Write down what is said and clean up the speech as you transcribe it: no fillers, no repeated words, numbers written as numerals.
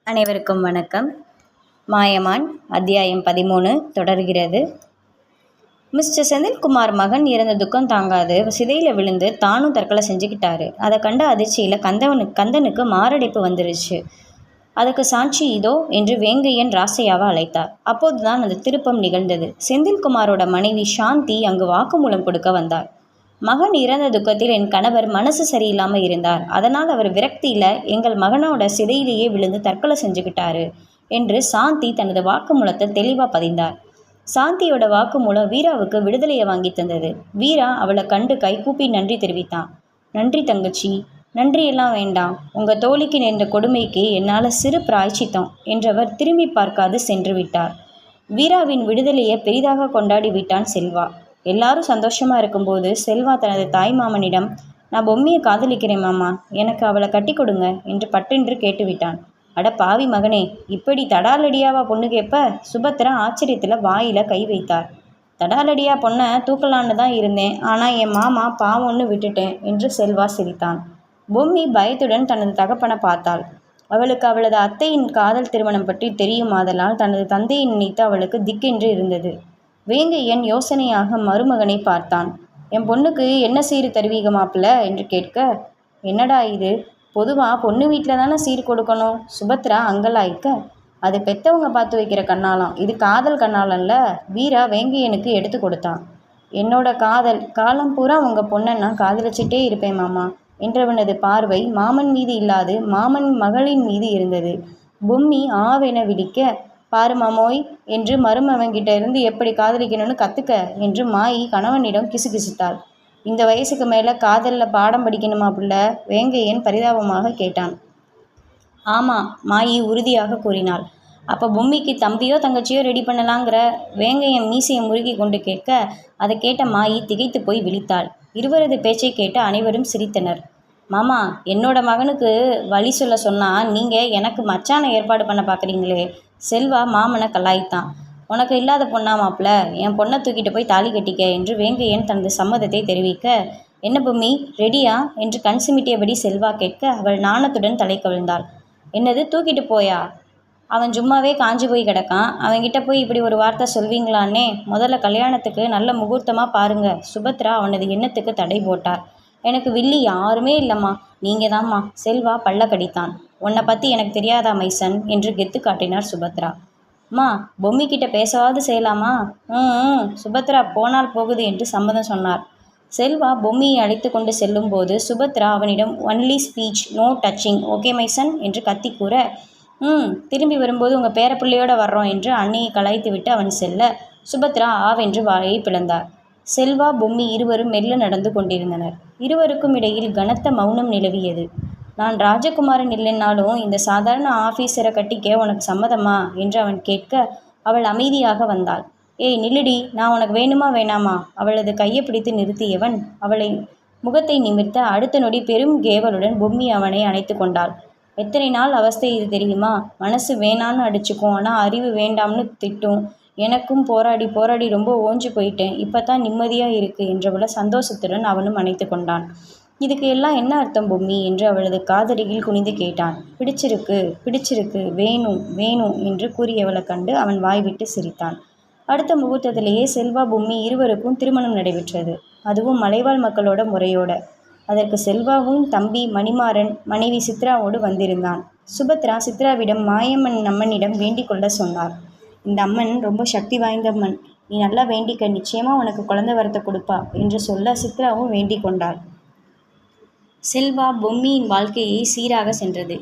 அனைவருக்கும் வணக்கம். மாயமான் அத்தியாயம் 13 தொடர்கிறது. மிஸ்டர் செந்தில்குமார் மகன் இறந்த துக்கம் தாங்காது சிதையில் விழுந்து தானும் தற்கொலை செஞ்சுக்கிட்டாரு. அதை கண்ட அதிர்ச்சியில் கந்தனுக்கு மாரடைப்பு வந்துருச்சு. அதுக்கு சாட்சி இதோ என்று வேங்கையன் ராசையாவை அழைத்தார். அப்போதுதான் அந்த திருப்பம் நிகழ்ந்தது. செந்தில்குமாரோட மனைவி சாந்தி அங்கு வாக்குமூலம் கொடுக்க வந்தார். மகன் இறந்த துக்கத்தில் என் கணவர் மனசு சரியில்லாமல் இருந்தார். அதனால் அவர் விரக்தியில் எங்கள் மகனோட சிதையிலேயே விழுந்து தற்கொலை செஞ்சுக்கிட்டாரு என்று சாந்தி தனது வாக்குமூலத்தை தெளிவாக பதிந்தார். சாந்தியோட வாக்குமூலம் வீராவுக்கு விடுதலையை வாங்கி தந்தது. வீரா அவளை கண்டு கைகூப்பி நன்றி தெரிவித்தான். நன்றி தங்கச்சி, நன்றியெல்லாம் வேண்டாம். உங்கள் தோழிக்கு நேர்ந்த கொடுமைக்கு என்னால் சிறு பிராய்ச்சித்தம் என்றவர் திரும்பி பார்க்காது சென்று விட்டார். வீராவின் விடுதலையை பெரிதாக கொண்டாடி விட்டான் செல்வா. எல்லாரும் சந்தோஷமாக இருக்கும்போது செல்வா தனது தாய் மாமனிடம், நான் பொம்மியை காதலிக்கிறேன் மாமா, எனக்கு அவளை கட்டி கொடுங்க என்று பட்டென்று கேட்டுவிட்டான். அட பாவி மகனே, இப்படி தடாலடியாவா பொண்ணு கேட்ப? சுபத்ரா ஆச்சரியத்தில் வாயில் கை வைத்தார். தடாலடியா பொண்ணை தூக்கலான்னு தான் இருந்தேன், ஆனால் என் மாமா பாவம்னு விட்டுட்டேன் என்று செல்வா சிரித்தான். பொம்மி பயத்துடன் தனது தகப்பனை பார்த்தாள். அவளுக்கு அவளது அத்தையின் காதல் திருமணம் பற்றி தெரியுமாதலால் தனது தந்தையை நினைத்து அவளுக்கு திக்கென்று இருந்தது. வேங்கையன் யோசனையாக மருமகனை பார்த்தான். என் பொண்ணுக்கு என்ன சீர் தருவீக மாப்பிள்ள என்று கேட்க, என்னடா இது, பொதுவாக பொண்ணு வீட்டில் தானே சீர் கொடுக்கணும். சுபத்ரா அங்கலாய்க்க, அது பெற்றவங்க பார்த்து வைக்கிற கண்ணாலம், இது காதல் கண்ணாலம்ல. வீரா வேங்கையனுக்கு எடுத்து கொடுத்தான். என்னோட காதல் காலம் பூரா உங்கள் பொண்ணை நான் காதலிச்சிட்டே இருப்பேன் மாமா என்றவனது பார்வை மாமன் மீது இல்லாது மாமன் மகளின் மீது இருந்தது. பொம்மி ஆவென விழிக்க, பாரு மாமோய் என்று மருமவன்கிட்ட இருந்து எப்படி காதலிக்கணும்னு கற்றுக்க என்று மாயி கணவனிடம் கிசுகிசுத்தாள். இந்த வயசுக்கு மேலே காதலில் பாடம் படிக்கணுமா புள்ள? வேங்கையன் பரிதாபமாக கேட்டான். ஆமாம், மாயி உறுதியாக கூறினாள். அப்போ பொம்மிக்கு தம்பியோ தங்கச்சியோ ரெடி பண்ணலாங்கிற? வேங்கையன் மீசையை முறுக்கி கொண்டு கேட்க, அதை கேட்ட மாயி திகைத்து போய் விழித்தாள். இருவரது பேச்சை கேட்டு அனைவரும் சிரித்தனர். மாமா, என்னோட மகனுக்கு வழி சொல்ல சொன்னால் நீங்கள் எனக்கு மச்சானை ஏற்பாடு பண்ண பார்க்குறீங்களே. செல்வா மாமனை கலாய்த்தான். உனக்கு இல்லாத பொண்ணா மாப்பிள்ள, என் பொண்ணை தூக்கிட்டு போய் தாலி கட்டிக்க என்று வேங்கையன் தனது சம்மதத்தை தெரிவிக்க, என்ன பொம்மி ரெடியா என்று கண் சிமிட்டியபடி செல்வா கேட்க, அவள் நாணத்துடன் தலை கவிழ்ந்தாள். என்னது தூக்கிட்டு போயா? அவன் சும்மாவே காஞ்சி போய் கிடக்கான், அவன்கிட்ட போய் இப்படி ஒரு வார்த்தை சொல்வீங்களான்னே. முதல்ல கல்யாணத்துக்கு நல்ல முகூர்த்தமாக பாருங்க. சுபத்ரா அவனது எண்ணத்துக்கு தடை போட்டார். எனக்கு வில்லி யாருமே இல்லைம்மா, நீங்கள் தாம்மா. செல்வா பல்ல கடித்தான். உன்னை பற்றி எனக்கு தெரியாதா மைசன் என்று கெத்து காட்டினார் சுபத்ரா. அம்மா, பொம்மிக்கிட்ட பேசவாது செய்யலாமா? சுபத்ரா போனால் போகுது என்று சம்மதம் சொன்னார். செல்வா பொம்மியை அழைத்து கொண்டு செல்லும் போது சுபத்ரா அவனிடம் only speech, no touching, okay my son என்று கத்தி கூற, திரும்பி வரும்போது உங்கள் பேரப்பிள்ளையோடு வர்றோம் என்று அன்னையை கலாய்த்து விட்டு அவன் செல்ல சுபத்ரா ஆவென்று வாயை பிளந்தார். செல்வா பொம்மி இருவரும் மெல்ல நடந்து கொண்டிருந்தனர். இருவருக்கும் இடையில் கனத்த மௌனம் நிலவியது. நான் ராஜகுமாரன் இல்லைன்னாலும் இந்த சாதாரண ஆஃபீஸரை கட்டிக்க உனக்கு சம்மதமா என்று அவன் கேட்க அவள் அமைதியாக வந்தாள். ஏய் நில்லுடி, நான் உனக்கு வேணுமா வேணாமா? அவளது கையை பிடித்து நிறுத்தியவன் அவளை முகத்தை நிமிர்த்த அடுத்த நொடி பெரும் கேவலுடன் பொம்மி அவனை அணைத்து கொண்டாள். எத்தனை நாள் அவஸ்தை இது தெரியுமா? மனசு வேணான்னு அடிச்சுக்கும், ஆனால் அறிவு வேண்டாம்னு திட்டும். எனக்கும் போராடி ரொம்ப ஓஞ்சு போயிட்டேன், இப்போ தான் நிம்மதியாக இருக்குது என்றவளை சந்தோஷத்துடன் அவனும் அணைத்து கொண்டான். இதுக்கு எல்லாம் என்ன அர்த்தம் பொம்மி என்று அவளது காதலியில் குனிந்து கேட்டான். பிடிச்சிருக்கு, வேணும் என்று கூறியவளை கண்டு அவன் வாய்விட்டு சிரித்தான். அடுத்த முகூர்த்தத்திலேயே செல்வா பொம்மி இருவருக்கும் திருமணம் நடைபெற்றது. அதுவும் மலைவாழ் மக்களோட முறையோட. அதற்கு செல்வாவும் தம்பி மணிமாறன் மனைவி சித்ராவோடு வந்திருந்தான். சுபத்ரா சித்ராவிடம் மாயம்மன் அம்மனிடம் வேண்டிக் கொள்ள சொன்னார். இந்த அம்மன் ரொம்ப சக்தி வாய்ந்த அம்மன், நீ நல்லா வேண்டிக்க, நிச்சயமாக உனக்கு குழந்தை வரத்தை கொடுப்பா என்று சொல்ல சித்ராவும் வேண்டிக் கொண்டாள். செல்வா பொம்மியின் வாழ்க்கையை சீராக சென்றது.